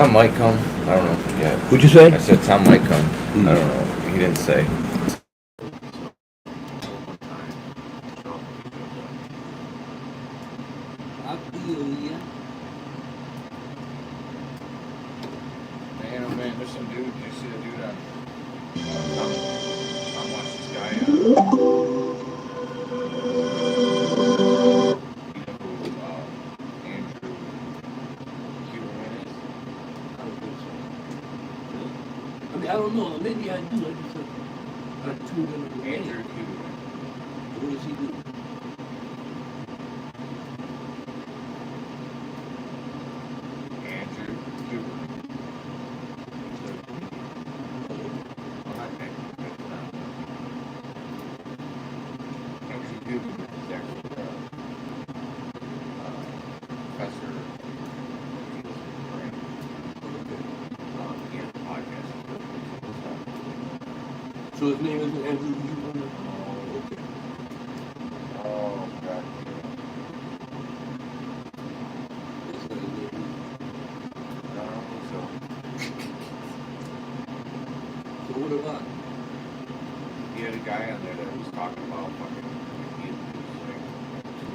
Tom might come. I don't know. Yeah. What'd you say? I said Tom might come. I don't know. He didn't say. I feel ya. Man, oh man, there's some dude. You see the dude on Tom watched this guy you know who Andrew Huberman is? I don't think so. I mean, I don't know. Maybe I do. I just I tuned in the Andrew Huberman. What does he do? Andrew Huberman. Andrew Huberman is actually professor. He has a podcast. So his name is Andrew Huberman? Oh, okay. Oh, God. That's not his name. I don't think so. So what about? He had a guy on there that was talking about fucking, he was like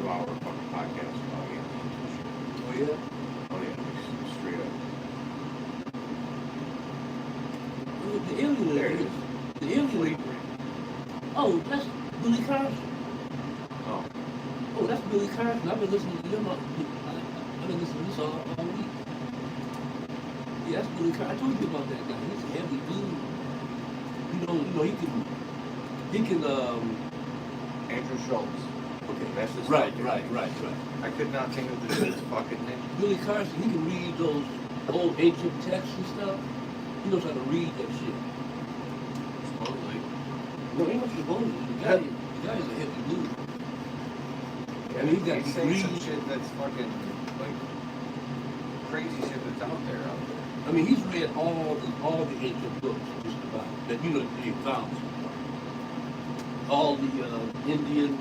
2 hour fucking podcast about aliens and shit. Oh yeah? Oh yeah, straight up. Oh, the alien. There it is. The alien. Oh, that's Billy Carson. Oh. Oh, that's Billy Carson. I've been listening to him. I've been listening to this all week. Yeah, that's Billy Carson. I told you about that guy. He's a heavy dude. He can. Andrew Schultz. Okay, That's his right. fucking name. Right. I could not think of this dude's fucking name. Billy Carson, he can read those old ancient texts and stuff. He knows how to read that shit. Supposedly. No, he knows supposedly. The guy is a heavy dude. Yeah, I mean, he's saying some read. shit that's fucking, like, crazy shit that's out there. I mean, he's read all the ancient books, just about that. You know, the found all the Indian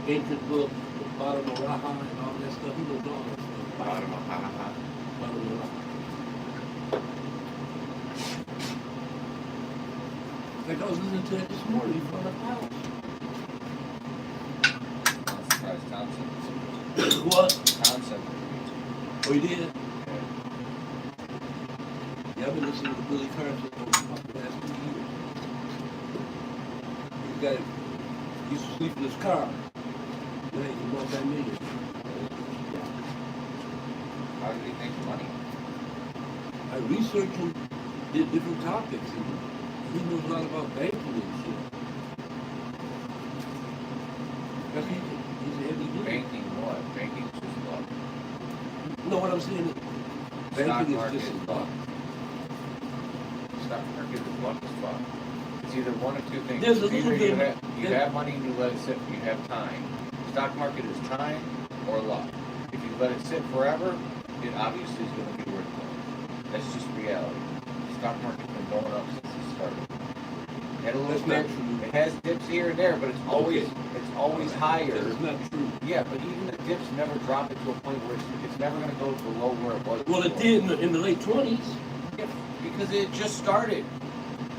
ancient books, the bottom of Raha and all that stuff. He knows all that stuff. Bottom of Bottom of Raha. Like I was listening to it this morning from the house. I'm surprised Thompson. What? Thompson. Oh, you did? Yeah. Yeah, I've been listening to Billy Carson for the last 2 years. He used to sleep in his car. Now he's a multi-millionaire. How did he make money? I researched him, did different topics, and he knows a lot about banking and shit. He's a heavy dude. Banking what? Banking's just luck. No, what I'm saying is, banking is just luck. Stock market is luck as fuck. It's either one of two things. There's a It's either little you have money and you let it sit, you have time. Stock market is time or luck. If you let it sit forever, it obviously is going to be worth more. That's just reality. The stock market's been going up since it started. It had a little That's not dip. true. It has dips here and there, but it's always higher. That's not true. Yeah, but even the dips never drop it to a point where it's never going to go below where it was. Well, it before. did in the late 20s. Yeah, because it just started.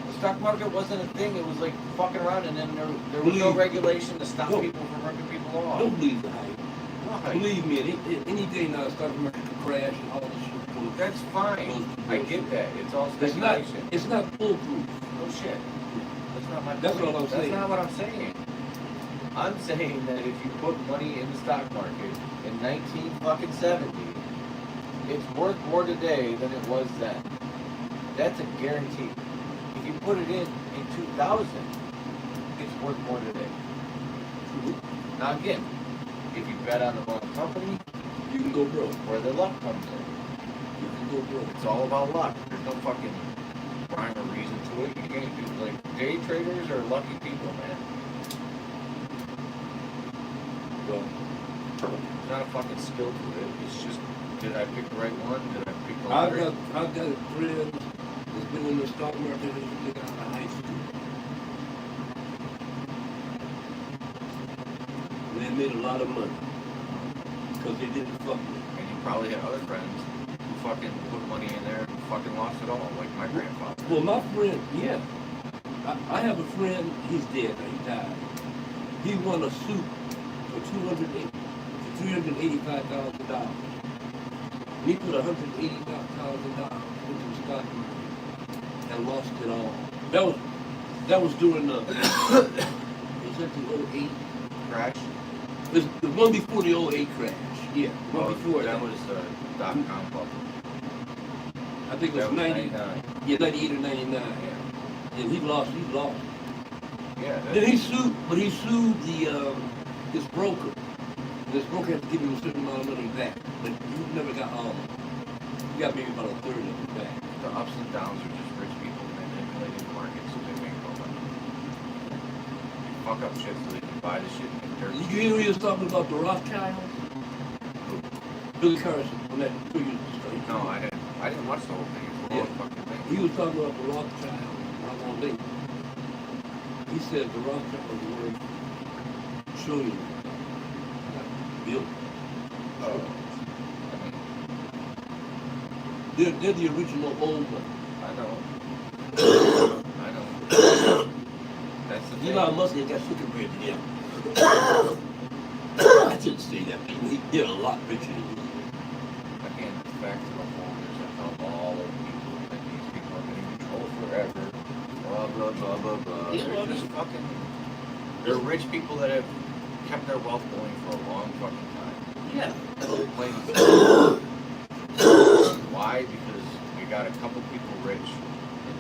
The stock market wasn't a thing. It was like fucking around, and then there was no regulation to stop people from ripping people off. Don't believe the hype. Why? Believe me, any day now, the stock market could crash and all this shit. That's fine. I get that. It's all It's not. speculation. It's not foolproof. No shit. That's not my That's point. what I'm saying. That's not what I'm saying. I'm saying that if you put money in the stock market in 1970, it's worth more today than it was then. That's a guarantee. If you put it in 2000, it's worth more today. Now again, if you bet on the wrong company, You can go broke. where the luck comes in. You can go broke. It's all about luck. There's no fucking rhyme or reason to it. You can't do like day traders are lucky people, man. Well, There's not a fucking skill to it. It's just, did I pick the right one? Did I pick the I've lottery? got a friend that's been in the stock market since he got out of high school. And they made a lot of money because they didn't fuck with it. And you probably had other friends who fucking put money in there and fucking lost it all, like my grandfather. Well, my friend, yeah. I have a friend, he's dead now, he died. He won a suit for $385,000. He put $180,000 into the stock market and lost it all. That was during the, was that the 08? Crash? It was the one before the 08 crash. Yeah, the one before that was the dot-com bubble. I think it was That was 90, 99. yeah, 98 or 99. Yeah. And he lost. Yeah. Then he sued the his broker. This broker had to give him a certain amount of money back, but he never got all of it. He got maybe about a third of it back. The ups and downs are just rich people manipulating the market so they make no money. They fuck up shit so they can buy the shit and dirt. Did you hear he was talking about the Rothschilds? Billy Carson on that previous story. No, I didn't watch the whole thing. It's a long fucking thing. He was talking about the Rothschilds. How long they? He said the Rothschilds were trillion. Bill. Oh. They're the original old one. I know. I know. That's the thing. Elon Musk ain't got sugar bread to him. I shouldn't say that, but they're a lot richer than you. Again, it's back to the whole, there's a cabal of people that these people are going to control forever. Blah, blah, blah, blah, blah. Yeah, They're just fucking, they're rich people that have kept their wealth going for a long fucking time. Yeah. Plain and why? Because we got a couple people rich, and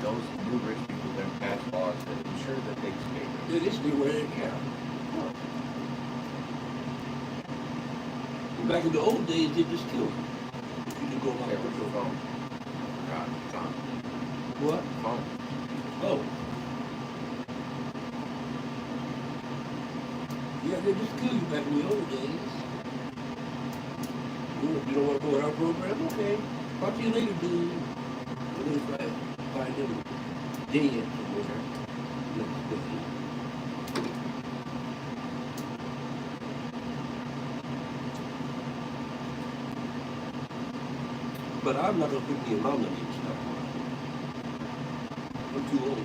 those new rich people then pass laws that ensure that they stay rich. Yeah, they stay where they can. Back in the old days, they just killed you. You could go along Yeah, with with your phone. God, phone. What? Phone. Oh. Yeah, they just killed you back in the old days. You don't want to go with our program? Okay. Talk to you later, dude. And then find them dead somewhere. Next day. But I'm not going to put the amount of these stuff on. I'm too old.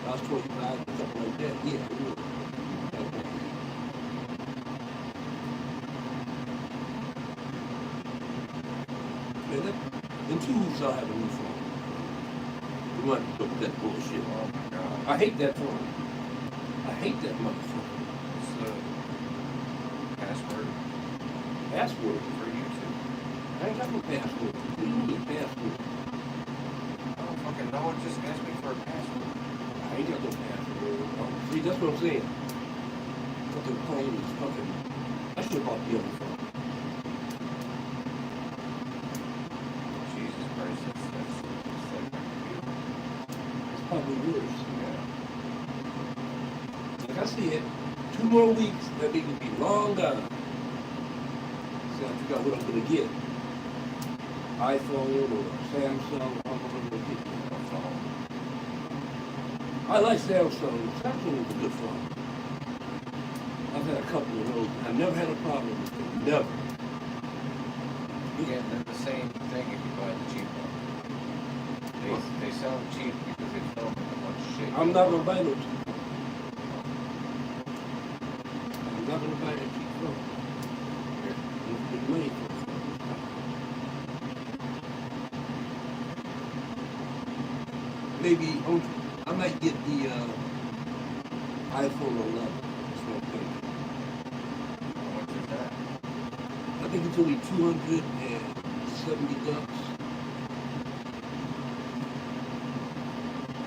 I was 25, something like that. Yeah, I would. Man, in 2 weeks I'll have a new phone. You want to put that bullshit Oh on. my God. I hate that phone. I hate that motherfucker. It's the password Password. for YouTube. I ain't got no password. What do you mean password? I don't fucking know. It just asked me for a password. I ain't got no password. See, that's what I'm saying. Fucking phone is fucking. I should have bought the other phone. Jesus Christ, that's like my computer. It's probably worse. Yeah. Like I said, 2 more weeks, that nigga be long gone. So I figure out what I'm gonna get. iPhone or Samsung, I'm gonna get a phone. I like Samsung. Samsung is a good phone. I've had a couple of those. I've never had a problem with them. Never. Again, they're the same thing if you buy the cheap one. They sell them cheap because they fill them with a bunch of shit. I'm not gonna buy no cheap phone. I'm not gonna buy that cheap phone. There's money for it. Maybe I might get the iPhone 11. That's what I'm thinking. How much is that? I think it's only 270 bucks.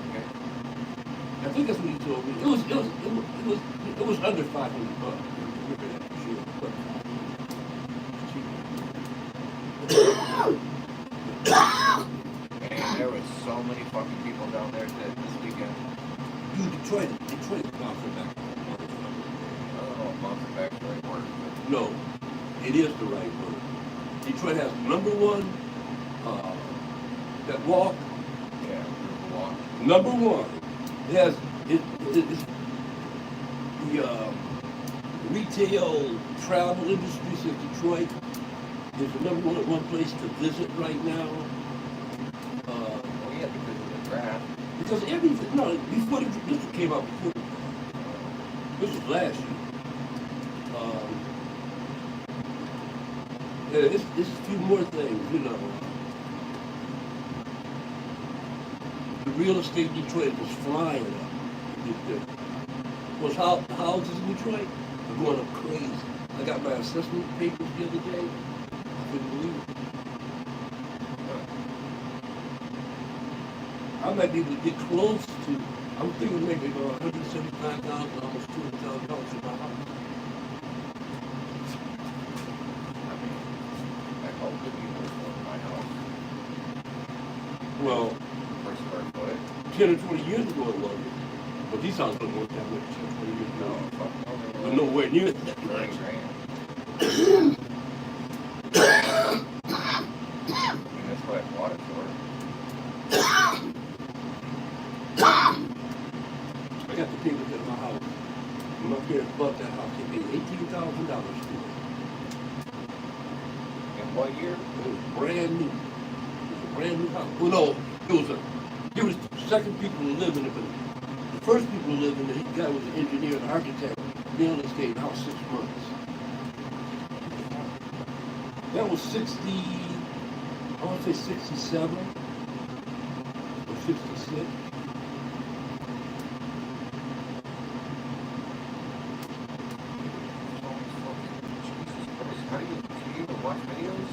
Okay. I think that's what he told me. It was under 500 bucks. I remember that for sure. But Man, there was so many fucking people down there this weekend. dude, Detroit bouncing back. I don't know if bouncing back's the right word, but No, it is the right word. Detroit has number one, that walk, yeah, River Walk. number one. It has, it's the retail travel industry says Detroit is the number one place to visit right now. Oh yeah, because of the draft. Because everything, no, before this came out before, this was last year. Yeah, it's a few more things, you know. The real estate in Detroit was flying up. Was houses in Detroit are going up crazy. I got my assessment papers the other day. I couldn't believe it. I might be able to get close to, I'm thinking maybe about $175,000, almost $200,000 for my house. I mean, I hope that you work for my house. Well, Per square foot. 10 or 20 years ago it wasn't. But these houses don't work that way 10 or 20 years No, ago. fuck no. But nowhere near that $20 much. grand. I mean, that's what I bought it for. I got the papers at my house. When my parents bought that house, they paid $18,000 for it. In what year? It was brand new. It was a brand new house. Well, no, it was the second people who lived in it, but the first people who lived in it, the guy was an engineer and architect. They only stayed in the house 6 months. That was 60, I want to say 67 or 66. How do you even watch videos?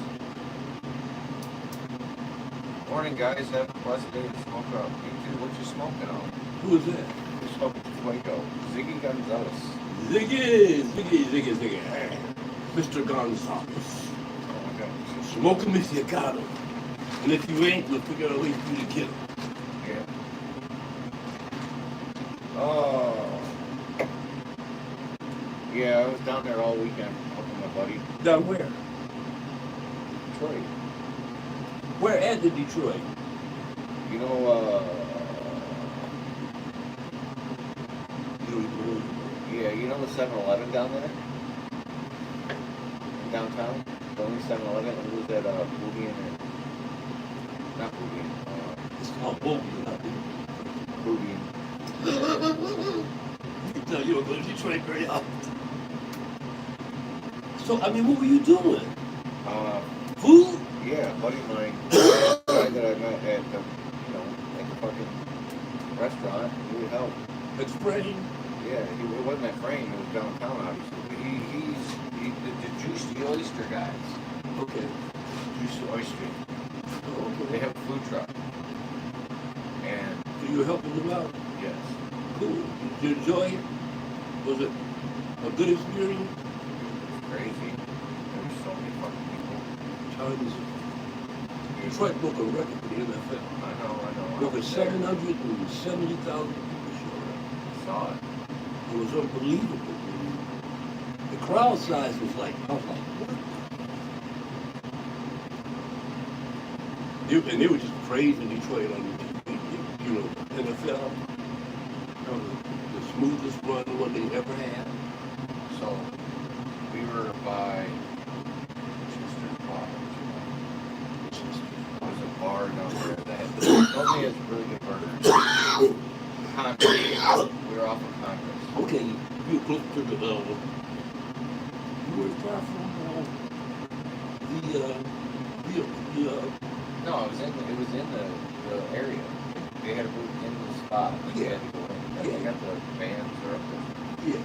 Morning, guys. Have a blessed day to smoke up. You too. What you smoking on? Who is that? You're smoking Fuego. Ziggy Gonzalez. Ziggy. Mr. Gonzalez. Oh my God. Smoke him if you got him. And if you ain't, we'll figure out a way for you to get him. Yeah. Oh. Yeah, I was down there all weekend helping my buddy. Down where? Detroit. Where at the Detroit? You know, yeah, you know the 7-Eleven down there? Downtown? The only 7-Eleven, it was at Boobian and... Not Boobian, It's called Boobian, not Boobian. You can tell you don't go to Detroit very often. So, I mean, what were you doing? Food? Yeah, a buddy of mine, the guy that I met at the, at the fucking restaurant, he would help. Explain. Yeah, it wasn't that frame, it was downtown, obviously. But he's the Juice the Oyster guys. Okay. Juice the Oyster. Oh, okay. They have a food truck. And, So you were helping them out? yes. Cool. Did you enjoy it? Was it a good experience? Crazy. There were so many fucking people. Chinese. Detroit broke a record for the NFL. I know. Broke 770,000 people showed up. Saw it. It was unbelievable. The crowd size was like, I was like, what? And they were just praising Detroit on NFL. That was the smoothest run one they ever had. So, we were by Chester Bar. There's a bar down there that only has really good burgers. Congress. We were off of Congress. Okay, you were close to the, you were far from, No, it was in the area. They had a booth in the spot. Yeah. Had to go in. They got the bands are up yeah.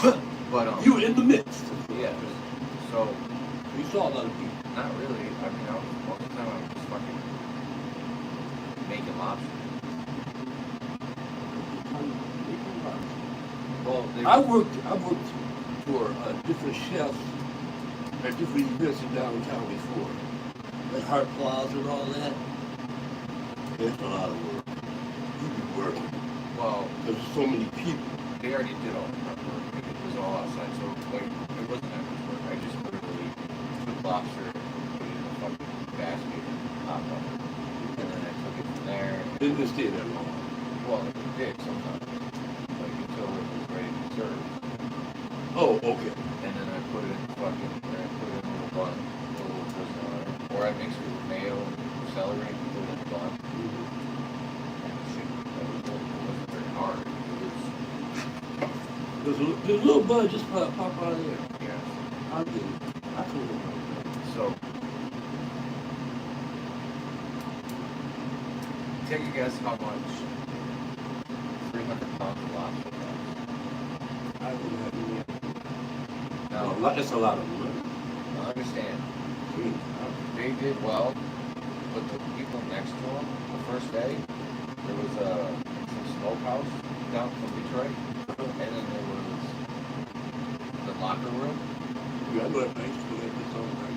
there. But You were in the midst. yeah. So You saw a lot of people. not really. I mean, most of the time I was just fucking making lobster. Well, I worked for different chefs at different events in downtown before. Like Hart Plaza and all that. It's a lot of work. You be working. well, There's so many people. they already did all the prep work. It was all outside, so like it wasn't that much work. I just literally took lobster, put it in a fucking basket, popped up, and then I took it from there. Didn't stay that long. Well, it did sometimes, like until it was ready to serve. Okay. and then I put it in fucking, or I put it in a little bun, a little prison on it, or I mix it with mayo and celery and put it in a bun. And shit, that was good. It wasn't very hard. There's a little bud just pop out of there. Yeah. I did. I told him about that. So, take a guess how much 300 pounds of lobster costs. I wouldn't have any idea. Now, That's a lot of money. I understand. Gee, They did well, but the people next to them, the first day, there was some smokehouse down from Detroit, and then there was the locker room. yeah, I know that place. I used to go there this all the time.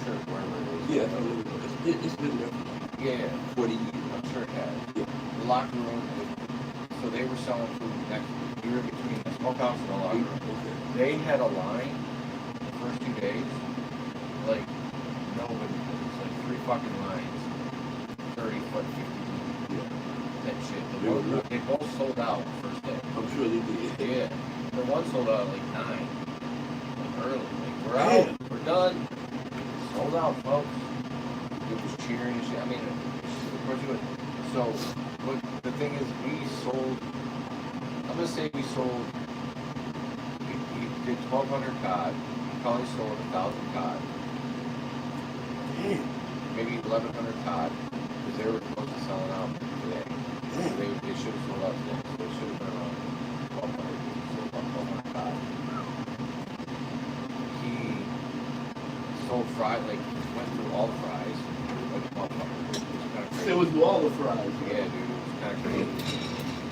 Sure, wherever it is. Yeah, I know it. It's been there for Yeah, 40 years. I'm sure it has. Yeah. The locker room, so they were selling food next, you were between the smokehouse and the locker room. Okay. They had a line the first 2 days, like nobody. It's like 3 fucking lines, 30 foot, 50 feet, Yeah. that shit. Yeah. They both sold out the first day. I'm sure they did. Yeah, the one sold out at like 9, like early. Like we're Man. out, we're done, sold out, folks. It was cheering and shit. I mean, of course you would. So, but the thing is, we sold. I'm gonna say we sold. We did 1,200 cod. We probably sold 1,000 cod. Damn. Maybe 1,100 cod, because they were close to selling out today. They should have sold out today. So they should have been around 1,200. Sold about 1,200 cod. He sold fries, like went through all the fries. Like a motherfucker. It was kind of crazy. It was all the fries. Yeah, dude, it was kind of crazy.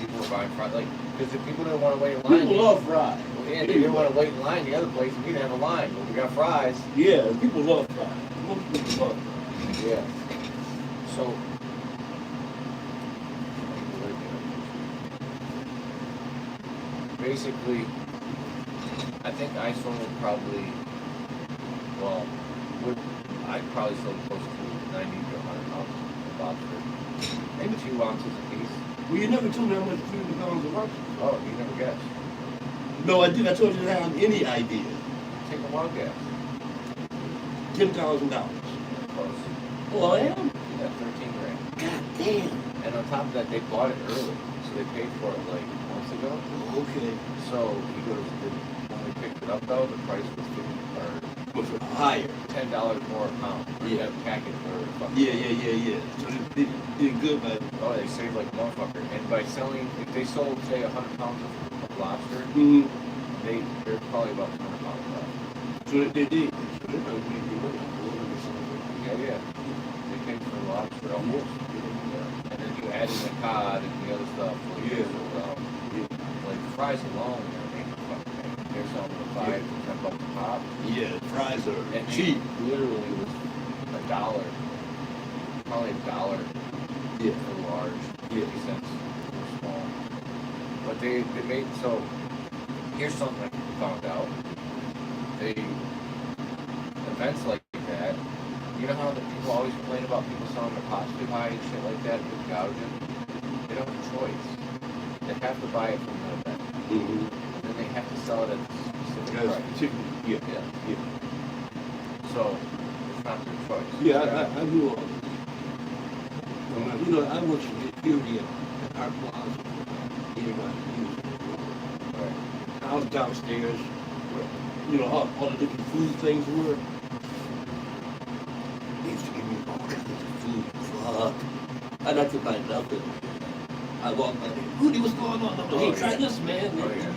People were buying fries, like, because if people didn't want to wait in line. People love fries. Yeah, they didn't want to wait in line the other place, we didn't have a line, but we got fries. Yeah, people love fries. Most people love fries. Yeah. So. Basically, I think I sold probably, well, I probably sold close to 90 to 100 pounds of lobster. Maybe 2 ounces a piece. Well, you never told me how much 300 pounds of lobster. Oh, you never guessed. No, I did. I told you to have any idea. Take a wild guess. $10,000. Close. Oh, I am? Yeah, 13 grand. God damn. And on top of that, they bought it early, so they paid for it like months ago. Okay. So he goes, when we picked it up though, the price was Was it higher? $10 more a pound. Yeah. That package or fucking. Yeah. So they did good by. Oh, they saved like a motherfucker. And by selling, if they sold say 100 pounds of lobster, Mm-hmm. they're probably about 200 pounds left. So they did. So they probably made good money. Yeah. They paid for the lobster almost. Yeah. And then you add in the cod and the other stuff. Like, Yeah. Like fries alone, they're selling for $5 to $10 a pop. Yeah, fries are And cheap. Literally was $1, probably $1 Yeah. for large, 50 Yeah. cents for small. But they made, so here's something I found out. Events like that, you know how the people always complain about people selling their pots too high and shit like that with gouging? They don't have a choice. They have to buy it from the event. Mm-hmm. And then they have to sell it at a specific That's price. particular. Yeah. Yeah. So, it's not their choice. Yeah, I knew all this. You know, I want you to get beauty at our plaza. Anybody use it. Right. I was downstairs where, you know, all the different food things were. They used to give me all kinds of food. Fuck. I not to buy nothing. I walked by there. Rudy, what's going on? I'm like, hey, try this, man. Oh, yeah.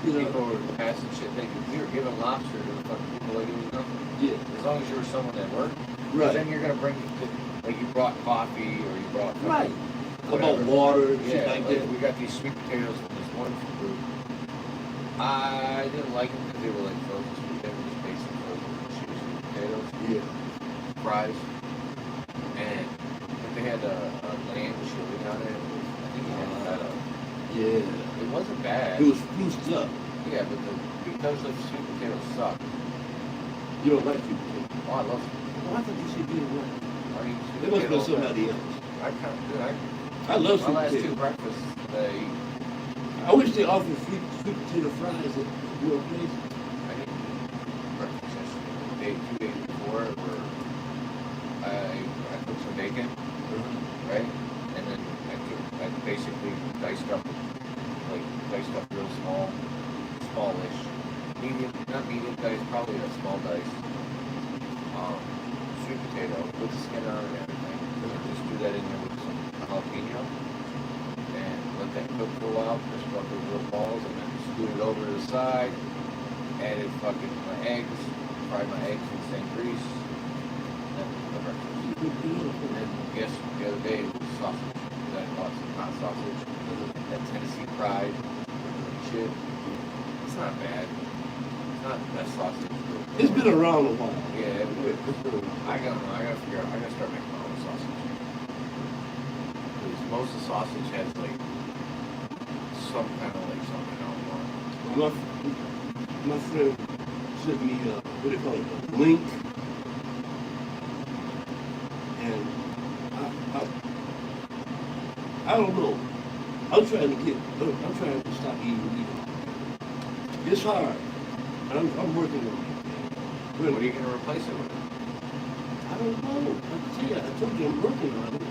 You know, People were passing shit. We were giving lobster to the fucking people like it was nothing. yeah. As long as you were someone that worked. Right. Then you're gonna bring, like you brought coffee or you brought Right. whatever. About water and shit Yeah, like like that. we got these sweet potatoes from this one group. I didn't like them because they were like frozen sweet. They were just basic frozen sweet potatoes, Yeah. fries, but they had a lamb chili on it. I think you had feta. Yeah. It wasn't bad. It was spruced up. Yeah, but because the sweet potatoes suck. You don't like sweet potatoes. Oh, I love. Well, I thought you said you didn't like it. I eat sweet It must have been potatoes. somebody else. I kind of do. I love My sweet last potatoes. 2 breakfasts, they I wish they offered sweet potato fries at your place. I didn't eat breakfast yesterday. 2 days before, where I cooked some bacon, right? And then I basically diced up real smallish, medium, not medium dice, probably a small dice, sweet potato with the skin on it and everything. And just do that in there with some jalapeno and let that cook for a while, crisp up those little balls, and then scoot it over to the side. Added fucking my eggs, fried my eggs in the same grease. Then the breakfast. And then guess the other day it was sausage. I bought some hot sausage. That Tennessee Pride shit. It's not bad. It's not the best sausage. It's been around a while. Yeah, I gotta figure out. I gotta start making my own sausage. Because most of the sausage has like some kind of like something I don't want. My friend sent me what do you call it, a link, and I don't know. I'm trying to stop eating meat. It's hard. I'm working on it. What are you gonna replace it with? I don't know. I told you I'm working on it.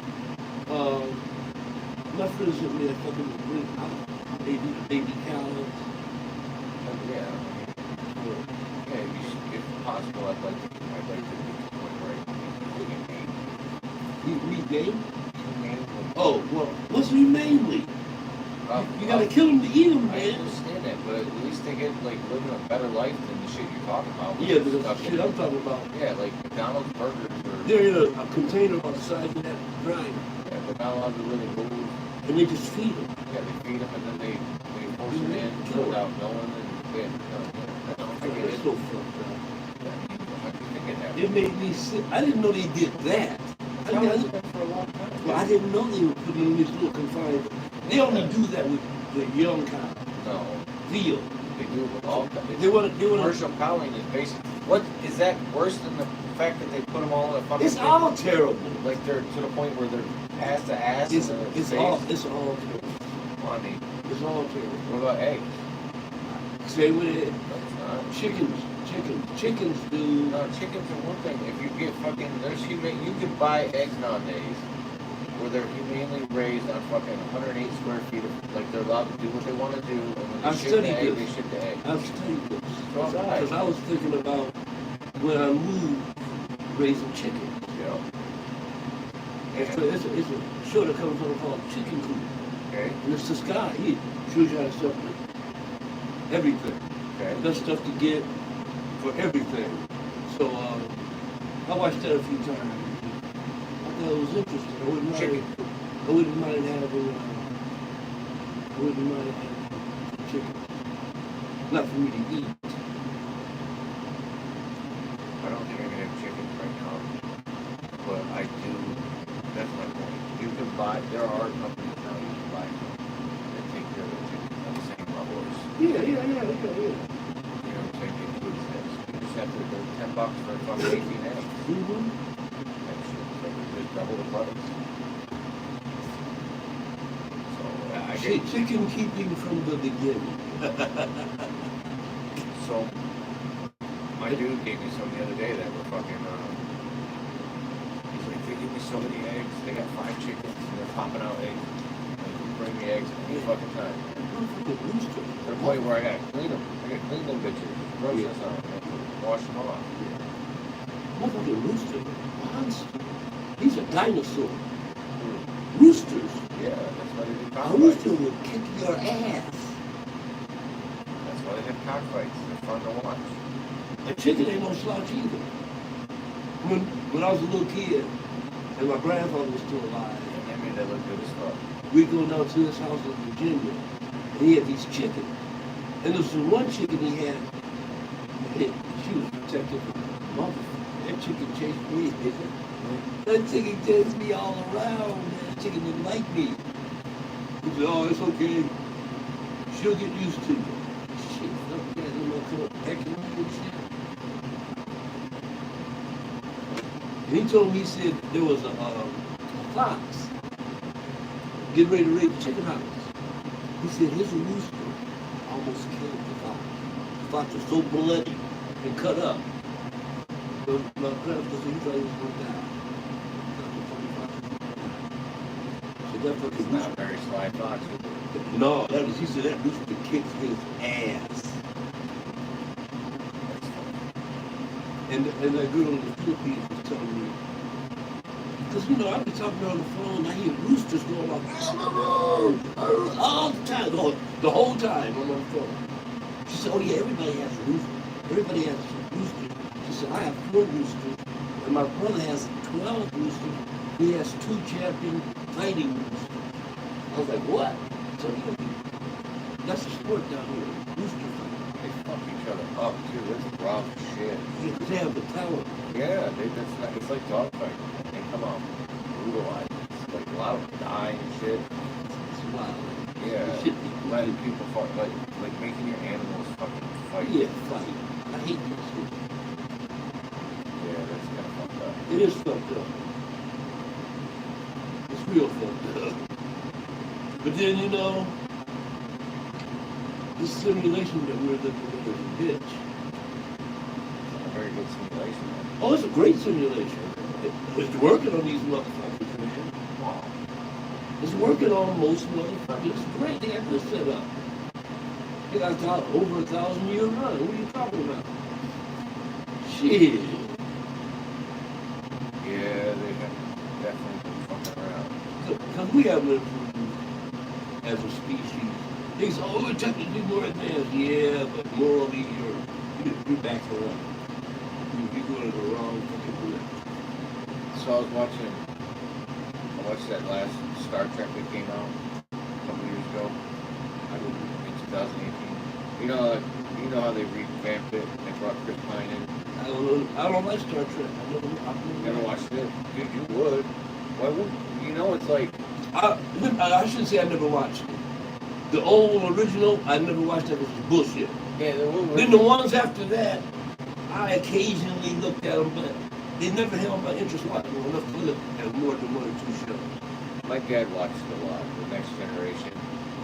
My friend sent me a fucking link. Baby cows. Yeah. Yeah, if possible, I'd like to get to the point where I can eat Eat game? mainly. Oh, well, what's mainly? You gotta kill them to eat them, I man. understand that, but at least they get like living a better life than the shit you're talking about. Yeah, because the shit I'm talking about. Yeah, like McDonald's burgers or They're in a container about the size of that grind. yeah, they're not allowed to really move. And they just feed them. Yeah, they feed them and then they force it in without knowing and then I get That's it. so fucked up. I think it happened. It made me sick. I didn't know they did that. It's been for a long time. Well, I didn't know they were putting in this little confined. They only do that with the young cow. No. Veal. They do it with all They want to. commercial cowing is basic. What is that worse than the fact that they put them all in a fucking It's thing? all terrible. Like they're to the point where they're ass to ass. It's and all terrible. Well, I mean, It's all terrible. what about eggs? Same with it. No, it's not. Chickens do. No, chickens are one thing. If you get fucking, you can buy eggs nowadays where they're humanely raised on fucking 108 square feet. Like they're allowed to do what they want to do, and when they I've ship the studied egg, this. they ship the egg. I've studied this. So have I. Because I was thinking about when I moved, raising chickens. Yeah. It's a show that comes on called Chicken Coop. Okay. And it's this guy, he shows you how to separate everything. Okay. Got stuff to get for everything. So I watched that a few times. I thought it was interesting. I wouldn't mind having chicken. Not for me to eat. I don't think I can have chickens right now, but I do. That's my point. You can buy. There are companies now you can buy that take care of the chickens on the same level as. Yeah. You know what I'm saying? Includes eggs. You just have to go $10 for a fucking 18 eggs. Mm-hmm. That shit. So just double the price. So I get. Chicken keeping from the beginning. So my dude gave me some the other day that were fucking. He's like, they give me so many eggs. They got 5 chickens and they're popping out eggs. Like, you bring me eggs any fucking time. To the point where I gotta clean them. I gotta clean them bitches. Groceries on them. Wash them off. Motherfucking rooster. Monster. He's a dinosaur. Roosters. Yeah, that's why they do A cockfights. rooster will kick your ass. That's why they have cockfights. They're fun to watch. A chicken ain't no slouch either. When I was a little kid and my grandfather was still alive, And they made that look good as fuck. we'd go down to his house in Virginia and he had these chickens. And there was one chicken he had, she was protected from the mother. That chicken chased me. That chicken chased me all around. That chicken didn't like me. He said, oh, it's okay. She'll get used to you. Shit, fuck that, I'm gonna come up pecking on and shit. And he told me, he said there was a fox getting ready to raid the chicken house. He said his rooster almost killed the fox. The fox was so bloody and cut up. But my grandfather said he thought he was going to die. So that fucking It's not a very sly fox. no, he said that rooster kicked his ass. And that girl in the Philippines was telling me, because, you know, I've been talking on the phone, I hear roosters going off all the time, the whole time I'm on the phone. She said, oh yeah, everybody has a rooster. Everybody has a rooster. She said, I have 4 roosters, and my brother has 12 roosters. He has 2 champion fighting roosters. I was like, what? So, you know, that's a sport down here, rooster fighting. They fuck each other up too. That's rough shit. Yeah, they have the power. Yeah, it's like dog fighting. They come out brutalized. It's like a lot of them die and shit. It's wild. Yeah, It should be. letting people fight, like making your animals fucking fight. Yeah, fight. I hate this shit. Yeah, that's kind of fucked up. It is fucked up. It's real fucked up. But then, you know, this simulation that we're living in is a bitch. It's a very good simulation. Oh, it's a great simulation. It's working on these motherfuckers, man. Wow. It's working on most motherfuckers. It's great. They got this set up. They got over 1,000-year run. What are you talking about? Shit. Yeah, they have definitely been fucking around. Because we haven't improved as a species. They say, oh, we're technically more advanced. Yeah, but morally, you're back to one. You're going the wrong fucking direction. So I watched that last Star Trek that came out a couple years ago. In 2018. You know how they revamped it and they brought Chris Pine in. I don't like Star Trek. Never watched it? Dude, you would. Why would you? Know it's like I shouldn't say I never watched it. The old original, I never watched that. It was bullshit. yeah, Then the ones after that, I occasionally looked at them, but they never held my interest watching them enough to look at more than 1 or 2 shows. my dad watched it a lot. The Next Generation.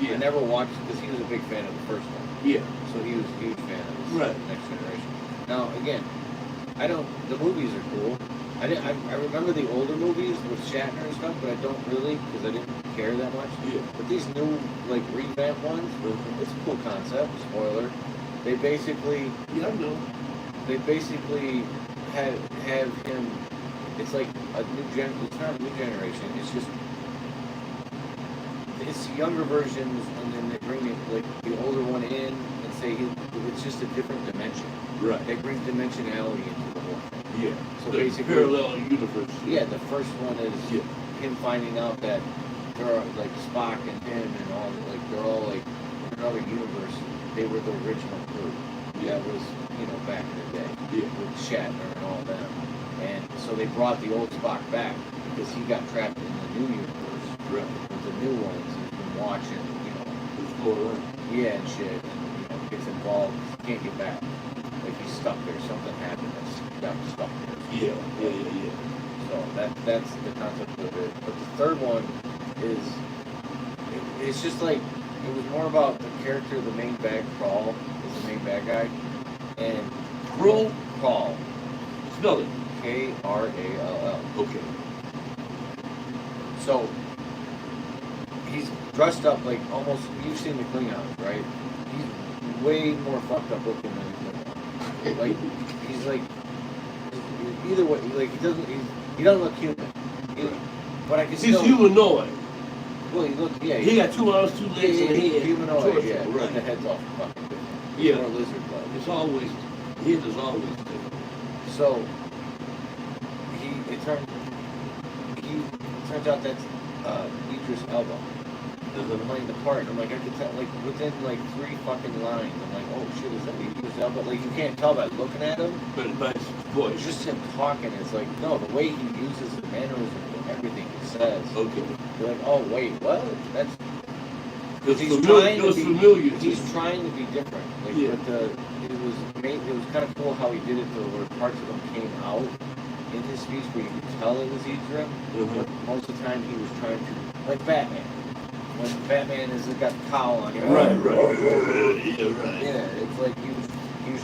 Yeah. I never watched because he was a big fan of the first one. Yeah. So he was a huge fan of this Right. Next Generation. Now again, the movies are cool. I remember the older movies with Shatner and stuff, but I don't really because I didn't care that much. Yeah. But these new like revamp ones, it's a cool concept. Spoiler. They basically Yeah, I know. have him. It's like a new It's not a new generation. It's just it's younger versions, and then they bring it like the older one in and say it's just a different dimension. Right. They bring dimensionality into the whole thing. Yeah. So The basically, parallel universe. yeah, the first one is Yeah. him finding out that there are like Spock and him and all like they're all like in another universe. They were the original crew. Yeah. That was back in the day Yeah. with Shatner and all them. And so they brought the old Spock back because he got trapped in the new universe. Right. With the new ones, he's been watching, What's going on? yeah, and shit, and gets involved. He can't get back. Like he's stuck there. Something happened that's got him stuck there. Yeah. So that's the concept of it. But the third one is it's just like it was more about the character, the main bad Crawl is the main bad guy, and Crawl, Spell it. Krall. Okay. So he's dressed up like almost. You've seen the Klingons, right? He's way more fucked up looking than the Klingon. Like he's like either way. Like he doesn't look human. But I can He's still. humanoid. Well, he looks. Yeah, He got 2 arms, 2 legs, and a head. humanoid. Torso, Yeah, right. and the head's all fucking different. Yeah. More lizard-like. It's always, his is always different. So turns out that's Idris Elba playing the part. And I'm like, I could tell, like within like 3 fucking lines. I'm like, oh shit, is that Idris Elba? Like you can't tell by looking at him. But his It's voice. just him talking. It's like no, the way he uses the mannerisms and everything he says. Okay. You're like, oh wait, what? That's It's he's familiar. trying It to was be. familiar. He's trying to be different. Like Yeah. with it was kind of cool how he did it to where parts of him came out in his speech where you could tell it was Idris. Uh-huh. But most of the time he was trying to, like Batman. when Batman has got the cowl on. Right. Yeah, right. Yeah, it's like he was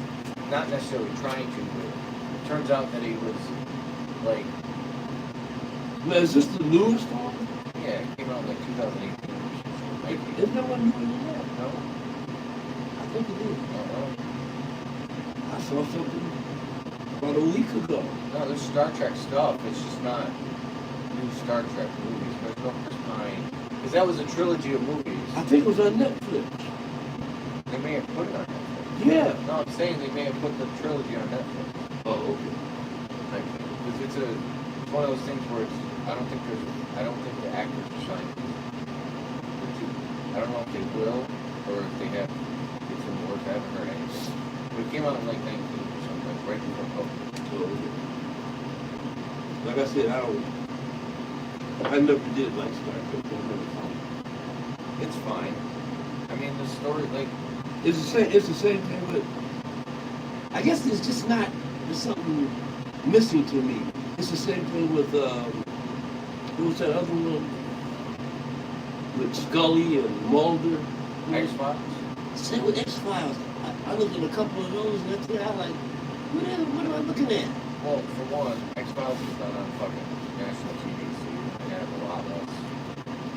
not necessarily trying to, but it turns out that he was like. Now, is this the newest one? Yeah, it came out in like 2018. Isn't that one newer than that? No. I think it is. No. I saw something about a week ago. No, there's Star Trek stuff. It's just not new Star Trek movies. There's no Chris Pine. Because that was a trilogy of movies. I think it was on Netflix. They may have put it on Netflix. Yeah. No, I'm saying they may have put the trilogy on Netflix. Oh, okay. Like, because it's one of those things where it's, I don't think the actors are signed. I don't know if they will or if they have it's in the works. I haven't heard anything. But it came out in like 19 or something, like right before COVID. Oh, okay. Like I said, I never did like Star Trek. I never found it. It's fine. I mean, the story, like, It's the same thing, but I guess there's just not, there's something missing to me. It's the same thing with, what was that other one? With Scully and Mulder. X-Files. Same with X-Files. I looked at a couple of those and that's it. I like, what am I looking at? Well, for one, X-Files is not on fucking national TV, so you're gonna have a lot less.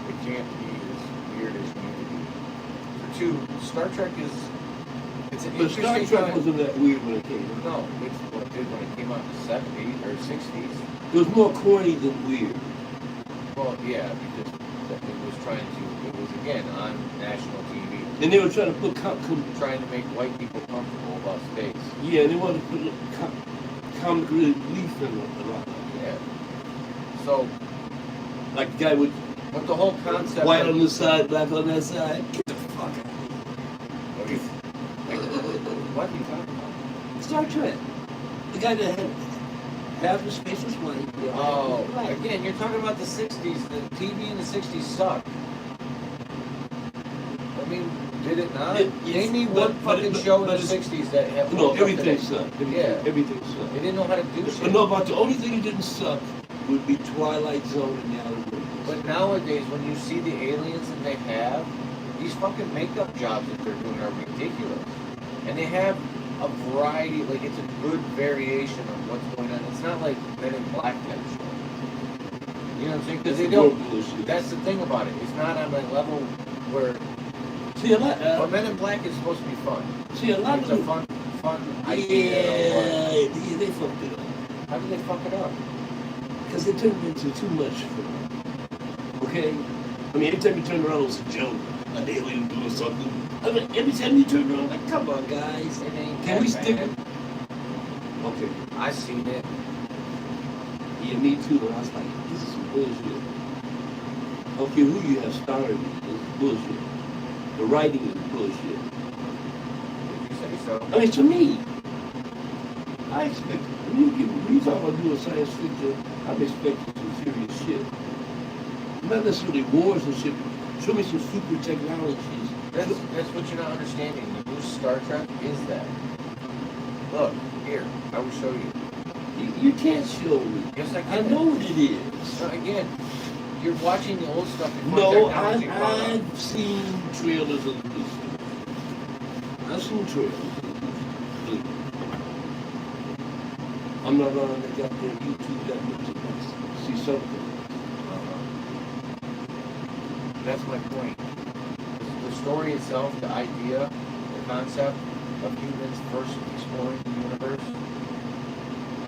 It can't be as weird as you need to be. For two, Star Trek is, it's an But Star interesting Trek time. wasn't that weird when it came out. No, it's what it did when it came out in the 70s or 60s. It was more corny than weird. Well, yeah, because it was trying to, it was again on national TV, And they were trying to put trying to make white people comfortable about space. yeah, they wanted to put comic relief in it a lot. Yeah. So, Like the guy with but the whole concept white of, on this side, black on that side. Get the fuck out. what are you talking about? Star Trek. The guy that had half his face was white. Oh, Black. again, you're talking about the 60s. The TV in the 60s sucked. I mean, did it not? Name me one fucking show in the 60s that had... No, everything sucked. Yeah. Everything sucked. They didn't know how to do But shit. no, but the only thing that didn't suck would be Twilight Zone and the other movies. But nowadays, when you see the aliens that they have, these fucking makeup jobs that they're doing are ridiculous. And they have a variety, like it's a good variation of what's going on. It's not like Men in Black type show. You know what I'm saying? Because they don't. Bullshit. That's the thing about it. It's not on that level where. See, a lot. But Men in Black is supposed to be fun. See, a lot It's of a fun idea. yeah, they fucked it up. How did they fuck it up? Because they turned it into too much for them. Okay? I mean, every time you turn around, it was a joke. An alien doing something. I mean, every time you turn around, like, come on, guys. It ain't Can we that stick bad. with... Okay. I seen it. Yeah, me too. And I was like, this is some bullshit. Okay, who you have starring is bullshit. The writing is bullshit. If you say so. I mean, to me, I expect, when you talk about doing science fiction, I'm expecting some serious shit. Not necessarily wars and shit. Show me some super technologies. That's what you're not understanding. The new Star Trek is that. Look, here, I will show you. You can't show me. Yes, I I can. know what it is. So again, you're watching the old stuff before No, technology caught up. I've seen trailers of this stuff. I've seen trailers. Please. I'm not on the goddamn YouTube that much to see something. That's my point. The story itself, the idea, the concept of humans first exploring the universe.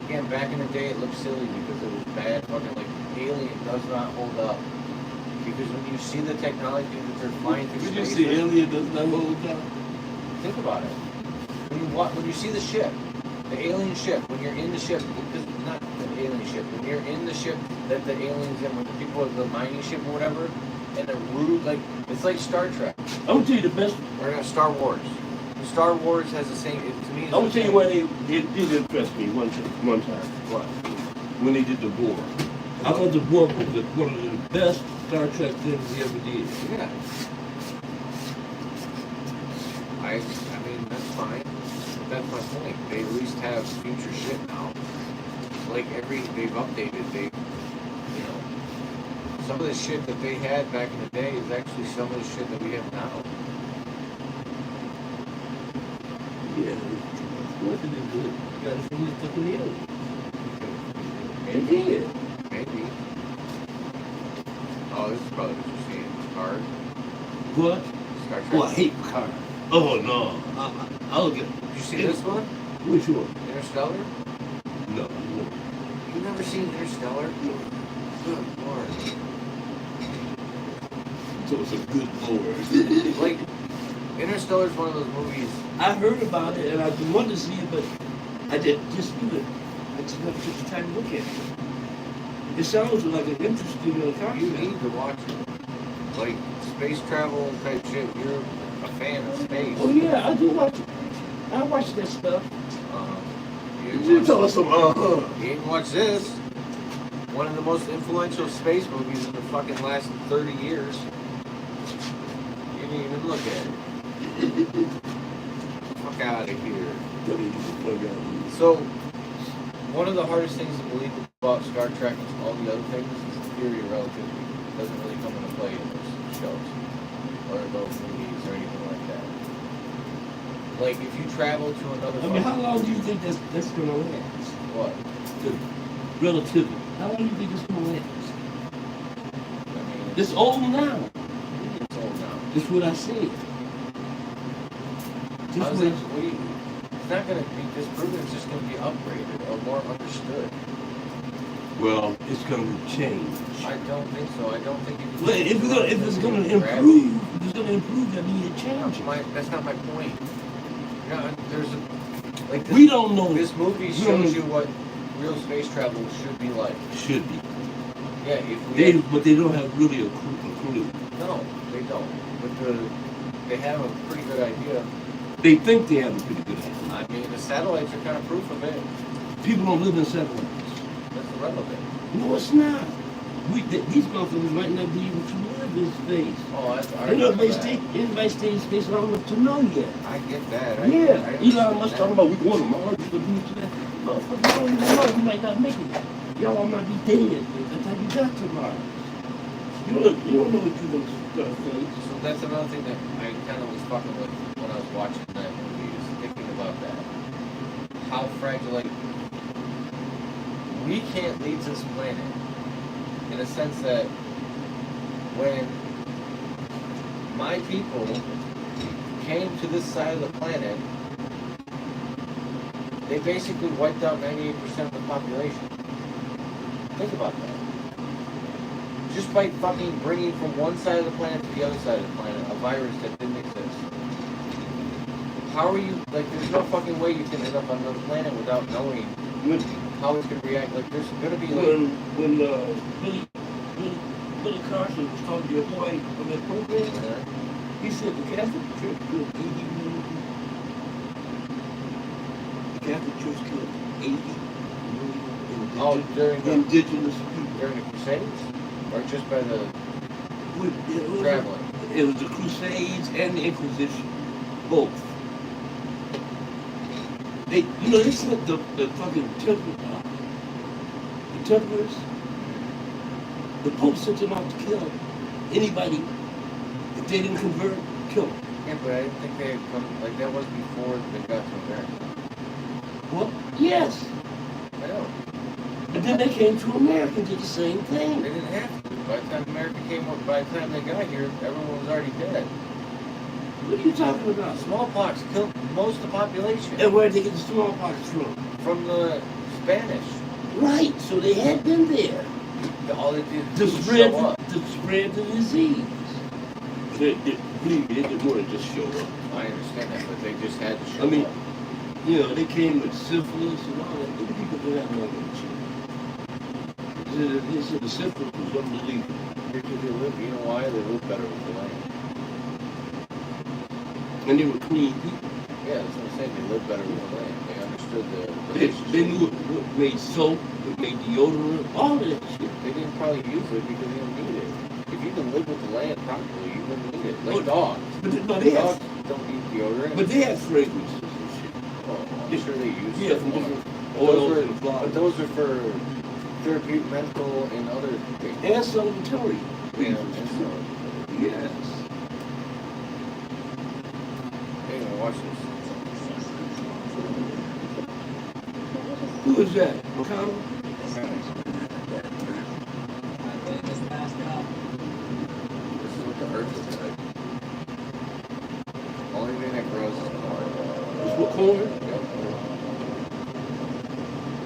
Again, back in the day, it looked silly because it was bad. Fucking like Alien does not hold up because when you see the technology that they're flying through Did you space, see with, Alien does not hold down? think about it. When you see the ship, the alien ship, when you're in the ship, because not the alien ship, when you're in the ship that the aliens in, with the people of the mining ship or whatever, and the rude, like it's like Star Trek I'm gonna tell you the best. or Star Wars. Star Wars has the same. To me, I'm gonna tell you why it did impress me one time. What? When they did the Borg. I thought the Borg was one of the best Star Trek things they ever did. Yeah. I mean that's fine. But that's my point. They at least have future shit now. Like they've updated. They, you know. some of the shit that they had back in the day is actually some of the shit that we have now. Yeah, what did they do? You got to finish the hill. They Maybe. did. Maybe. Oh, this is probably what you're seeing. Card. What? Star Trek. Oh, I hate Picard. Oh, no. I'll get it. Did you see this one? Which one? Interstellar? No. You never seen Interstellar? Good lord. So it's a good lord. Like, Interstellar is one of those movies. I heard about it and I wanted to see it, but I didn't just do it. I just never took the time to look at it. It sounds like an interesting You concept. need to watch it. Like, space travel type shit. You're a fan of space. Oh yeah, I do watch it. I watch that stuff. You tell us some You didn't watch this. One of the most influential space movies in the fucking last 30 years. You didn't even look at it. Fuck out of here. So, one of the hardest things to believe about Star Trek and all the other things is the theory of relativity. It doesn't really come into play in those shows or those movies or anything like that. Like, if you travel to another... I mean, how long do you think that's going to last? What? The relativity. How long do you think it's going to last? I mean, It's old now. it's old now. That's what I said. How's it, it's not going to be disproven, it's just going to be upgraded or more understood. Well, it's going to change. I don't think so. I don't think it Well, if it's going to improve, if it's going to improve, that means it changes. That's not my point. You know, there's a, like this, We don't know. This movie shows you what real space travel should be like. Should be. Yeah, if we But they don't have really a clue. No, they don't. But they have a pretty good idea. They think they have a pretty good idea. I mean, the satellites are kind of proof of it. People don't live in satellites. That's irrelevant. No, it's not. These motherfuckers might not be able to live in space. Oh, that's Anybody stay in space long enough to know yet. I get that. Yeah. I Elon Musk that. talking about we going to Mars, we going to do that. Motherfucker, you don't even know. You might not make it. Y'all might be dead by the time you got to Mars. You don't know what you're going to face. So that's another thing that I kind of was fucking with when I was watching that movie, is thinking about that. How fragile, like, we can't leave this planet in a sense that when my people came to this side of the planet, they basically wiped out 98% of the population. Think about that. Just by fucking bringing from one side of the planet to the other side of the planet a virus that didn't exist. How are you, like, there's no fucking way you can end up on another planet without knowing how it's going to react. Like, there's going to be, like... When Billy Carson was talking to your boy on that program, he said the Catholic Church killed 80 million people. The Catholic Church killed 80 million indigenous people. During the Crusades? Or just by the traveling? It was the Crusades and the Inquisition. Both. They sent the fucking Templars. The Pope sent them out to kill anybody. If they didn't convert, kill them. Yeah, but I didn't think they had come, like, that was before they got to America. Well, yes. I know. But then they came to America and did the same They thing. didn't have to. By the time America came up, by the time they got here, everyone was already dead. What are you talking about? Smallpox killed most of the population. And where did they get the smallpox from? From the Spanish. Right, so they had been there. All they did To was spread show up. the disease. Believe me, they didn't want to just show up. I understand that, but they just had to show I mean, up. they came with syphilis and all that. The people didn't have nothing to They said the syphilis was unbelievable. Because they live, you know why? They live better with the land. And they were clean people. Yeah, that's what I'm saying. They live better with the land. They understood the They knew what made soap, what made deodorant, all that shit. They didn't probably use it because they don't need it. If you can live with the land properly, you wouldn't need it. Like dogs. Dogs don't need deodorant. But they had fragrances and shit. Oh, I'm sure they use from different oils and flowers. But those are for therapeutic, medical, and other things. And celebratory. Yeah, and so. Yes. Anyway, watch this. Who is that? McConnell? This is what the earth is like. Only thing that grows is corn. It's what corn? Yep.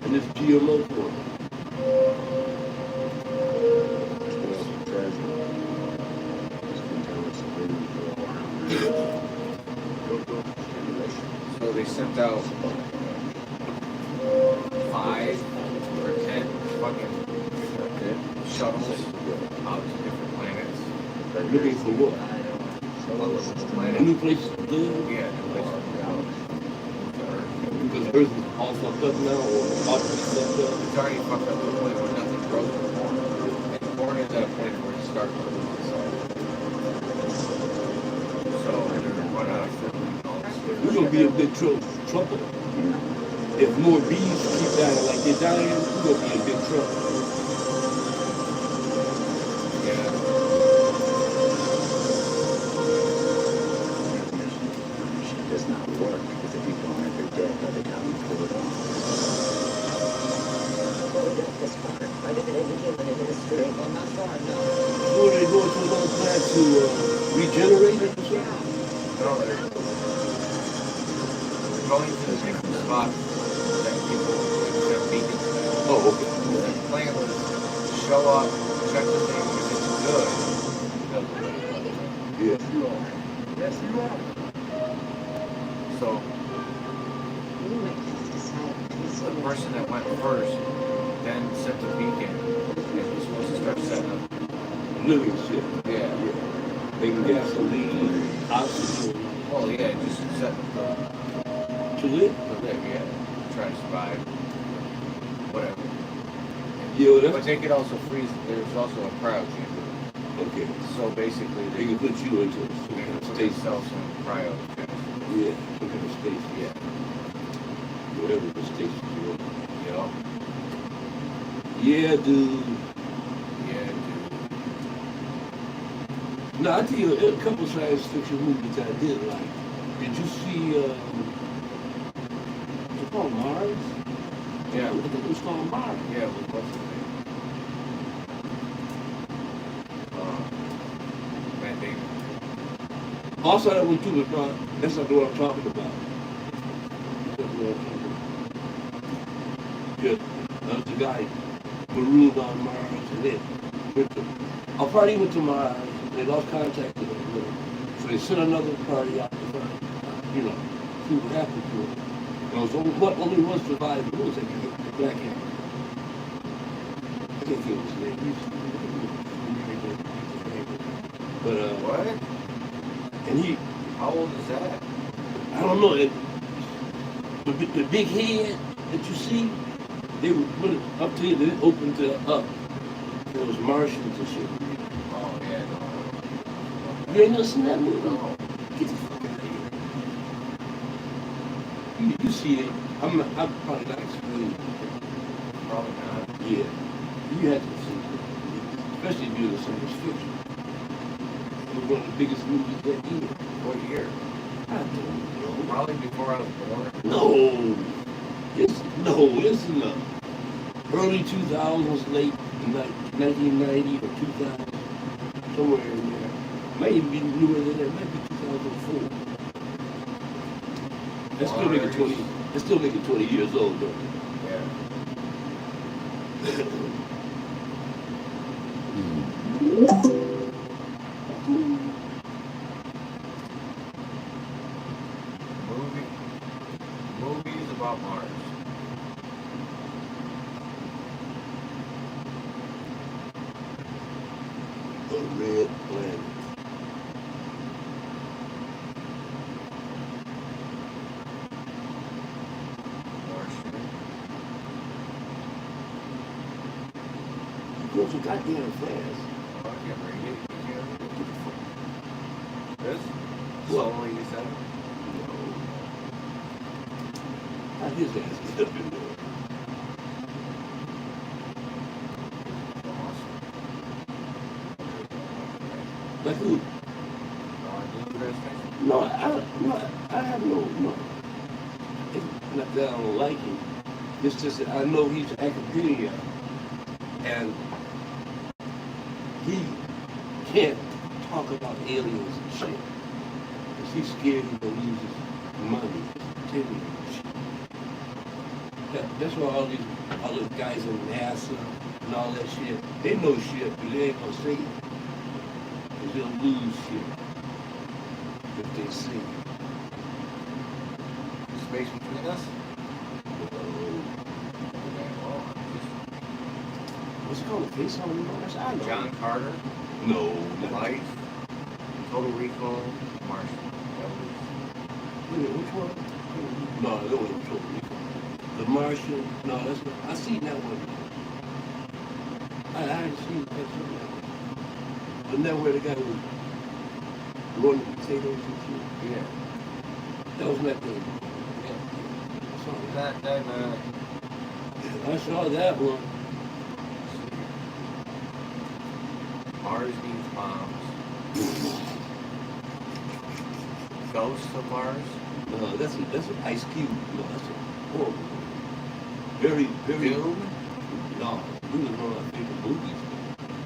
And it's GMO corn. So they sent out 5 or 10 fucking shuttles out to different planets. Looking for what? A new place to live? Yeah, new place to go. Because Earth is all fucked up now, or about to be fucked up. It's already fucked up to the point where nothing grows with corn. And corn is at a point where it starts to lose itself. So they're going to run out of food and all this shit. We're gonna be in big trouble. If more bees keep dying like they're dying, we're gonna be in big trouble. Yeah. Does not work if the people aren't dead by the time you pull it off. This part, I didn't even human industry. Well, not far, no. So are they going to another plant to regenerate it or something? No, they're going to the different spots that people have beacons at. Oh, okay. The plan was to show up, check the thing, if it's good, they'll do it. Yes, You are. Yes, you are. So the person that went first then sent the beacon and was supposed to start setting up. living shit. Yeah. Making gasoline, oxygen. Well, yeah, just setting up To live? the live, yeah. Try to survive. Whatever. Yeah, well, But that's they could also freeze, there's also a cryo chamber. okay. So basically They can put you into they some can kind of put state. themselves in cryo. Yeah, some kind of state. Yeah. Whatever the station you're in. You know? Yeah, dude. Yeah, dude. No, I tell you, a couple of science fiction movies I did like. Did you see, what's it called, Mars? Yeah. I think it was called Mars. Yeah, what's the name? Matt Damon. Also, that one too, but that's not what I'm talking about. That's what I'm talking about. Yeah, that was the guy marooned on Mars and then went to, our party went to Mars, they lost contact with him. So they sent another party out to find, see what happened to him. There was only one survivor. Who was that guy? The black guy. I can't think of his name. But, What? and he, How old is that? I don't know, the big head that you see, they would put it up to you, then it opened it up. There was Martians and shit. Oh, yeah, no. You ain't never seen that movie? No. Get the fuck out of here. You see it. I'm probably not explaining it. Probably not. Yeah. You had to see it. Especially if you're the science fiction. It was one of the biggest movies that year. What year? I don't know. Probably before I was born. No. It's in the early 2000s, late 1990 or 2000, somewhere in there. Might even be newer than that. Might be 2004. That's still making 20 years old, though. Yeah. Movies about Mars. The Red Planet. Martian. You go so goddamn fast. Oh, I can't read it. You can't read it. This? What? Solo, you said? How his ass get up in there? Like who? No, I have no. It's not that I don't like him. It's just that I know he's academia, and he can't talk about aliens and shit. Cause he's scared he's gonna use his money, his shit. That's why all those guys in NASA and all that shit, they know shit, but they ain't gonna say it. Cause they'll lose shit if they say it. Space between us? What's it called? Face on Mars? I know. John Carter? No. Life? Total Recall? Martian? Wait, which one? No, that wasn't Total Recall. The Martian? No, that's not. I seen that one. I hadn't seen that one. Wasn't that where the guy was growing the potatoes and shit? Yeah. That was not good. I saw that one. Mars needs bombs. Ghosts of Mars? No, that's an Ice Cube. No, that's a horrible movie. Very. Doom? No, Doom is one of my favorite movies.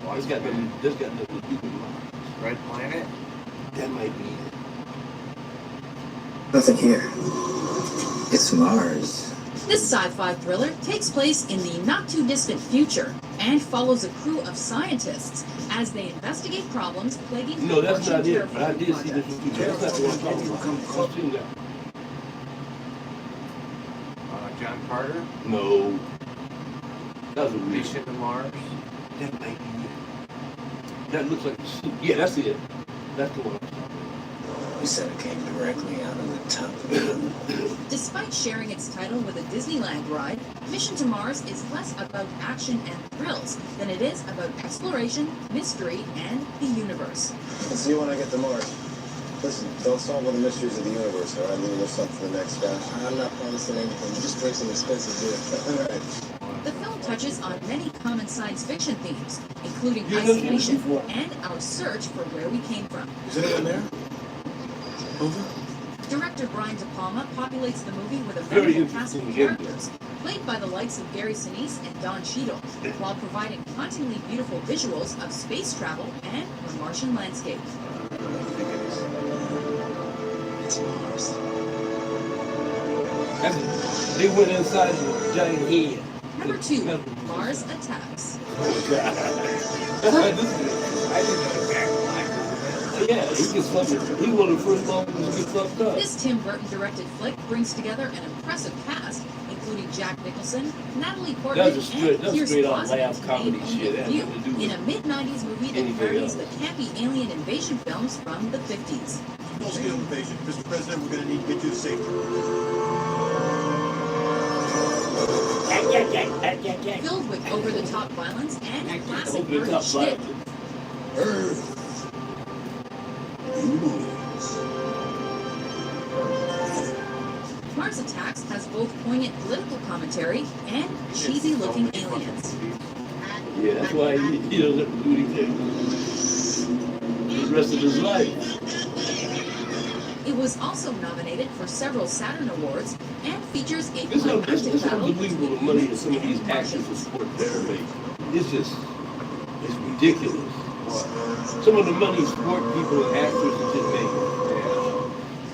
That's got nothing to do with Mars. Red Planet? That might be it. Nothing here. It's Mars. This sci-fi thriller takes place in the not-too-distant future and follows a crew of scientists as they investigate problems plaguing No, the that's not Martian it. But I did see this movie. That's not the one I'm talking about. I've seen that. John Carter? No. That was a Mission to Mars? That might be it. That looks like a suit. Yeah, that's it. That's the one I'm talking about. You said it came directly out of the top of the mountain. Despite sharing its title with a Disneyland ride, Mission to Mars is less about action and thrills than it is about exploration, mystery, and the universe. I'll see you when I get to Mars. Listen, don't solve all the mysteries of the universe, all right? Maybe there's something for the next guy. I'm not promising anything. Just drink some expensive beer. All right. The film touches on many common science fiction themes, including You know isolation before? and our search for where we came from. Is anyone there? Over? Director Brian De Palma populates the movie with a Very memorable cast of interesting characters, played by the likes of Gary Sinise and Don Cheadle, while providing hauntingly beautiful visuals of space travel and the Martian landscape. It's Mars. They went inside the giant head. Number 2, Mars Attacks. I didn't know that. Yeah, he gets fucked. He one of the first motherfuckers to get fucked up. This Tim Burton directed flick brings together an impressive cast, including Jack Nicholson, Natalie Portman, That's and Pierce straight out Brosnan, laugh to comedy name only shit. a That few, had nothing to do with in a mid-90s movie that anything parodies the else. campy alien invasion films from the 50s. Full-scale invasion. Mr. President, we're going to need to get you to safety. Filled with over-the-top violence and a classic Over the Burton top shtick. Earth. Mars Attacks has both poignant political commentary and cheesy-looking aliens. Yeah, that's why he doesn't do anything the rest of his life. It was also nominated for several Saturn Awards and features a It's climactic battle unbelievable the between money that humans some of these and actors Martians. and sport players make. It's ridiculous. Some of the money sport people and actors that just make.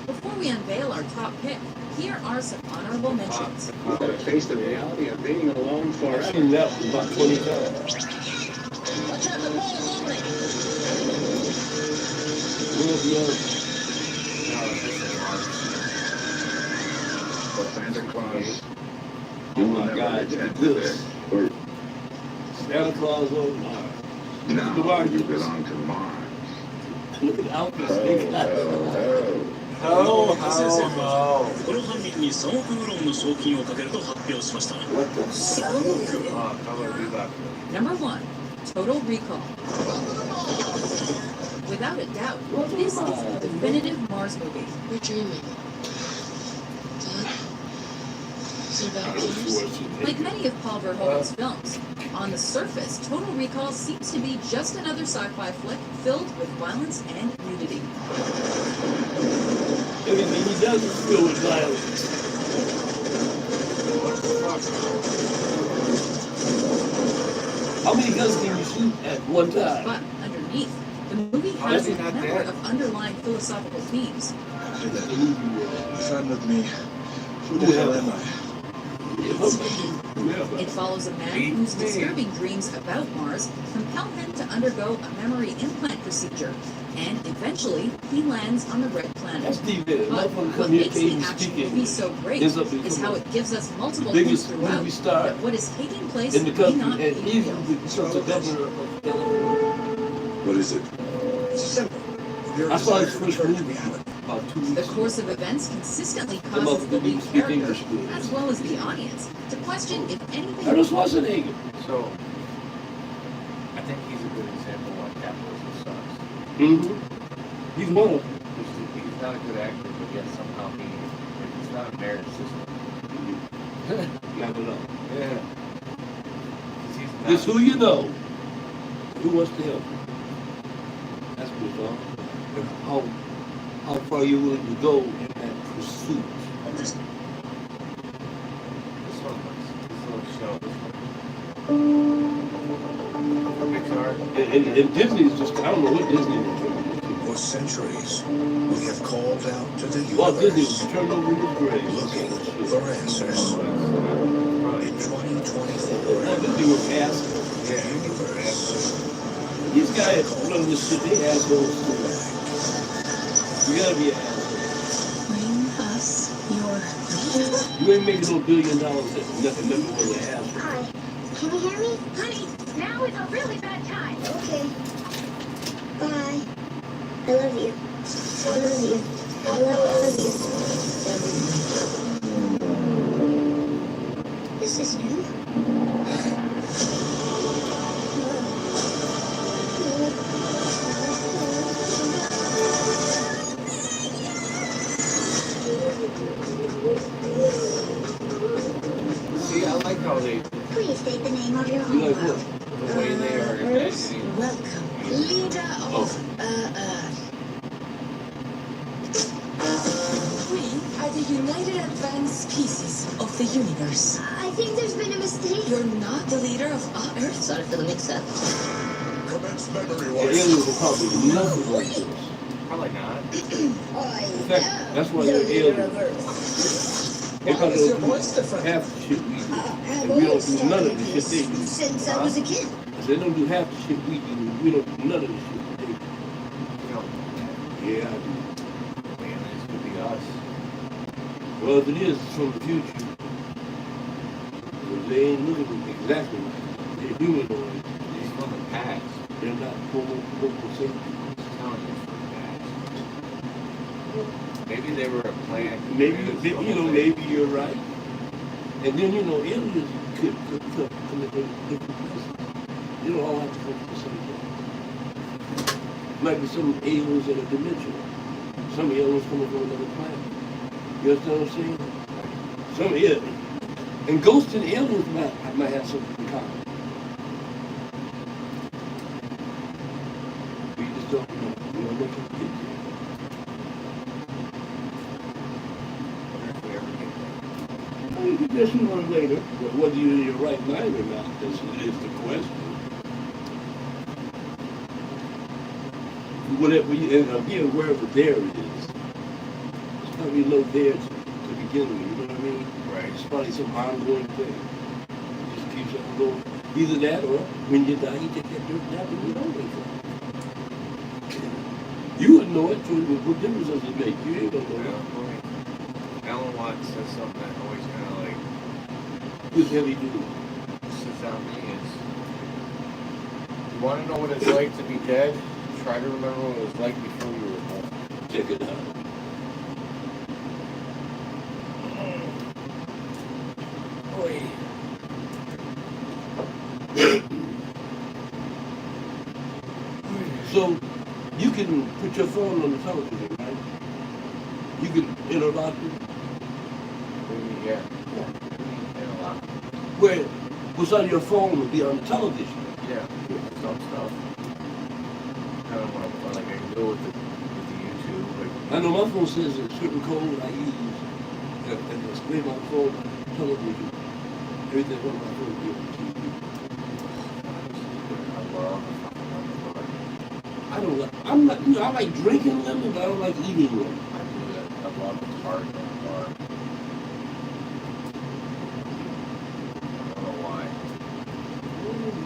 Before we unveil our top pick, here are some honorable mentions. We've got to face the reality of being alone I've forever. seen that one about 20 times. World Beyond. Santa Claus. Oh my God, look at this. Or Santa Claus on Mars. now The wire you just- belong to Mars. Look at the outfits they got. Oh, この犯人に3億ウーロンの賞金をかけると発表しました。 What the fuck? Color Reebok. Number 1, Total Recall. Without a doubt, this is a definitive Mars movie. We're dreaming. Dad? Is it about Mars? Like many of Paul Verhoeven's films, On the surface, Total Recall seems to be just another sci-fi flick filled with violence and nudity. Everything he does is filled with violence. What the fuck? How many guns can you shoot at one time? But underneath, the movie How has is he a not number dead? of underlying philosophical themes. Hey there. If I'm not me, who the hell am I? It follows a man Beat whose me. disturbing dreams about Mars compel him to undergo a memory implant procedure, and eventually he lands on the Red Planet. That's deep there. But Motherfucker what come here, makes can't the even action speak movie English. so great Ends up is how it gives us multiple biggest clues throughout movie star that what is taking place in the may country, not be and he's real. the governor of California. What is it? It's simple. Your I saw his desire to first return to movie reality. about 2 The weeks ago. course of events consistently The causes motherfucker the lead didn't speak character, English good. as well as the audience, to question if anything Arnold Schwarzenegger. So, I think he's a good example of why capitalism sucks. Mm-hmm. He's one of them. He's not a good actor, but yet somehow it's not a merit system. Never know. Yeah. 'Cause he's not. It's who you know. Who wants to help? That's what it's all. And how far you're willing to go in that pursuit. I'm just This one looks, this little show, this one. Pixar. And Disney's just, I don't know what Disney is doing. for centuries. We have called out to the Walt Disney was universe, turned over in his grave. looking for answers. In 2024, Walt Disney was asshole. the universe These guys run this shit, they assholes too. You gotta be an asshole. bring us your You ain't making no $1 billion at nothing was an asshole. Hi. Can you hear me? Honey, now is a really bad time. Okay. Bye. I love you. I love you. I love you. This is new. See, I like how they, Please state the name of your You like homeworld. what? the way they are imagining. welcome. Leader of We are the United Advanced Species of the universe. I think there's been a mistake. You're not the leader of our Earth. Sorry for the mix-up. commence memory The wipe. aliens are probably nothing like this. Probably not. In fact, that's why they're aliens. They probably Is your don't do voice different? half the shit we do. I've And we don't always do none of studied the shit they do. this since I was a kid. They don't do half the shit we do. We don't do none of the shit they do. You know, Yeah, I do. man, this could be us. Well, if it is, it's from the future. Because they ain't looking exactly like it. They're humanoid. It's from the past. They're not homo sapiens. It's telling you from the past. Maybe they were a plant. Maybe, you know, maybe you're right. And then, you know, aliens could come from different places. They don't all have to come from the same place. Might be some aliens in a dimension. Some aliens coming from another planet. You understand what I'm saying? Some aliens. And ghosts and aliens might have something in common. We just don't know. We don't make it get there. If we ever get there. Well, you can guess sooner or later, but whether you're in your right mind or not is the question. Whatever you, and again, wherever there is, there's probably no there to begin with, you know what I mean? Right. It's probably some ongoing thing. It just keeps on going. Either that or when you die, you take that dirt nap and you don't wake up. You wouldn't know it, so what difference does it make? You ain't gonna know Yeah, that. boy. Alan Watts says something that always kind of like Who's heavy duty? sits on me is, you want to know what it's like to be dead? Try to remember what it was like before you were born. Check it out. Boy. So you can put your phone on the television, right? You can interlock it. Yeah. Yeah, a lot. Where what's on your phone will be on the television. Yeah, some stuff. I don't want to, like, I can go with the YouTube. Like, I know my phone says a certain code I use, and the screen on my phone, television, everything on my phone will be on the TV. I love I don't like, I'm not, you know, I like drinking lemon, but I don't like eating lemon. I do that. I love the tart in the bar. I don't know why.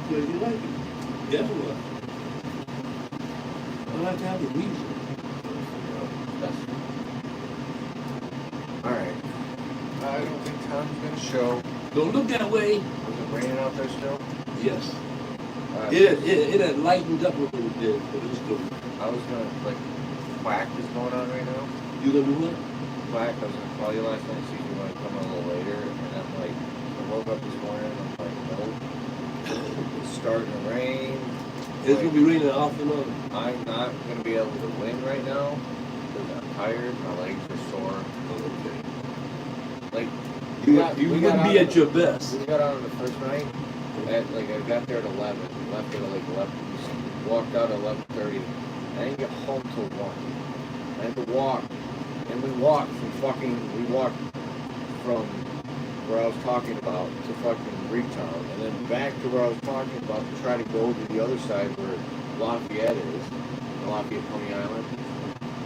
Because you like it. Guess what? I like to have a reason. Alright. I don't think Tom's gonna show. Don't look that way. Is it raining out there still? Yes. Alright. It had lightened up a little bit, but it's good. I was gonna, like, Quack is going on right now. You gonna do what? Quack, I was gonna call you last night and see if you want to come a little later. And I'm like, I woke up this morning and I'm like, nope. It's starting to rain. It's gonna be raining off and on. I'm not gonna be able to win right now because I'm tired. My legs are sore. Okay. Like, You we got wouldn't be out at your best. We got out on the first night. At, like, I got there at 11. Left at like 11. Walked out at 11:30. I didn't get home till 1. I had to walk. And we walked from where I was talking about to fucking Greektown, and then back to where I was talking about to try to go to the other side where Lafayette is, Lafayette Pony Island,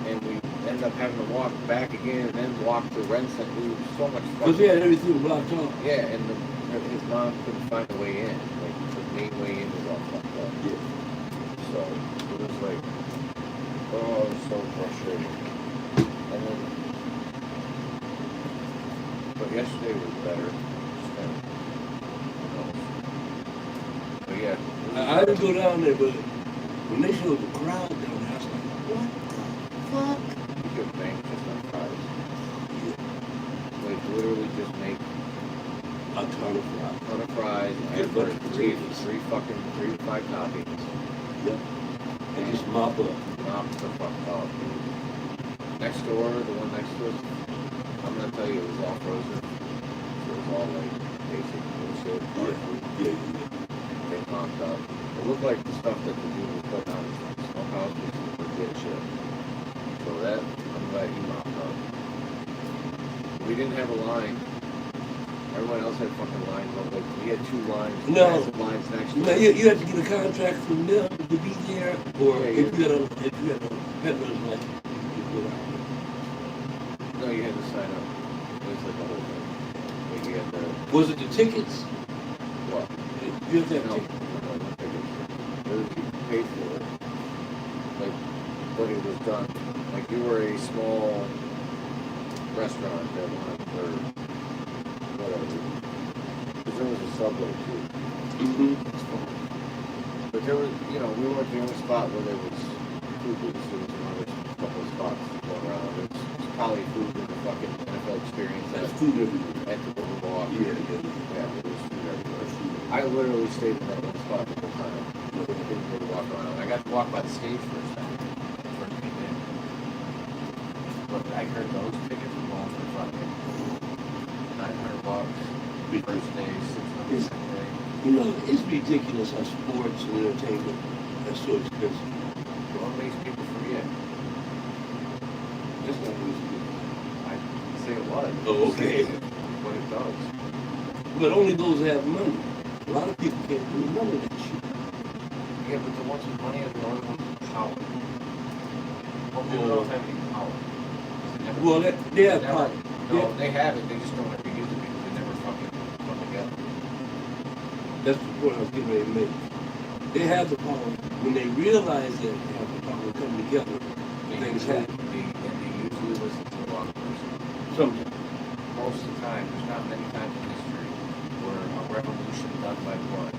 and we ended up having to walk back again and then walk to Renson. We were so much Because he had everything blocked off. Yeah, and his mom couldn't find a way in. Like, the main way in was all fucked up. Yeah. So it was like, oh, it was so frustrating. And then, but yesterday was better. Just kind of, who knows. But yeah. I didn't go down there, but when they showed the crowd down there, I was like, what the fuck? You could make just on fries. Like, literally just make A ton of fries. a ton of fries Get a and bunch of three potatoes. 3 to 5 toppings. Yep. And just mop up. Mop the fuck up, dude. Next door, the one next to us, I'm gonna tell you, it was all frozen. So it was all like basic bullshit. Yeah. They mopped up. It looked like the stuff that the dude was putting on his smokehouse was legit shit. So that, I'm glad he mopped up. We didn't have a line. Everyone else had fucking lines, but like, we had 2 lines. No. Massive lines next to Now us. you have to get a contract from them to be there, or Yeah, if you had a peddler's license, you could go out. No, you had to sign up. It was like the whole thing. Like, you had to, Was it the tickets? what? You have to have No, tickets. no tickets. It was, you paid for it. Like, but it was done. Like, you were a small restaurant that wanted, or whatever. Because there was a Subway too. Mm-hmm. But there was, you know, we weren't the only spot where there was food booths. There was another couple of spots going around. It's probably food in the fucking NFL experience There's food everywhere. at the Boardwalk. Yeah. Yeah, there was food everywhere. I literally stayed in that one spot the whole time. I didn't really walk around. I got to walk by the stage first time. First came in. But I heard those tickets were going for fucking $900. First day, $600 second day. You know, it's ridiculous how sports and entertainment are so expensive. What makes people forget? That's not always good. I didn't say it was. Oh, okay. What it does. But only those that have money. A lot of people can't do none of that shit. Yeah, but the ones with money have the only ones with power. Well, people don't have any power. They never- Well, they have never- power. No, Yeah. they have it. They just don't ever use it because they never fucking come together. That's the point I was getting ready to make. They have the power. When they realize that they have the power to come together, things happen. They usually listen to the wrong person. Sometimes. Most of the time, there's not many times in history where a revolution done by one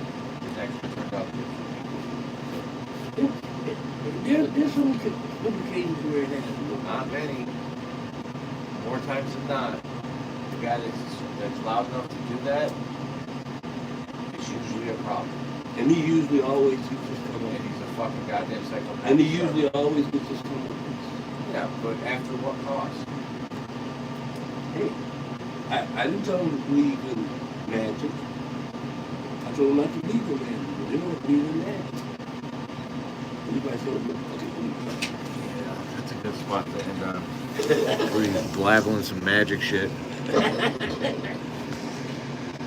is actually turned out good for people. There's some occasions where it happens. Not many. More times than not, the guy that's loud enough to do that is usually a problem. And he usually always gets his And come he's a fucking goddamn psychopath. And he usually always gets his come Yeah, but after what cost? Hey, I didn't tell him to believe in magic. I told them not to leave the land. They want to leave the land. Anybody told them, okay, Yeah, that's a good spot to end on. Rudy's blabbling some magic shit.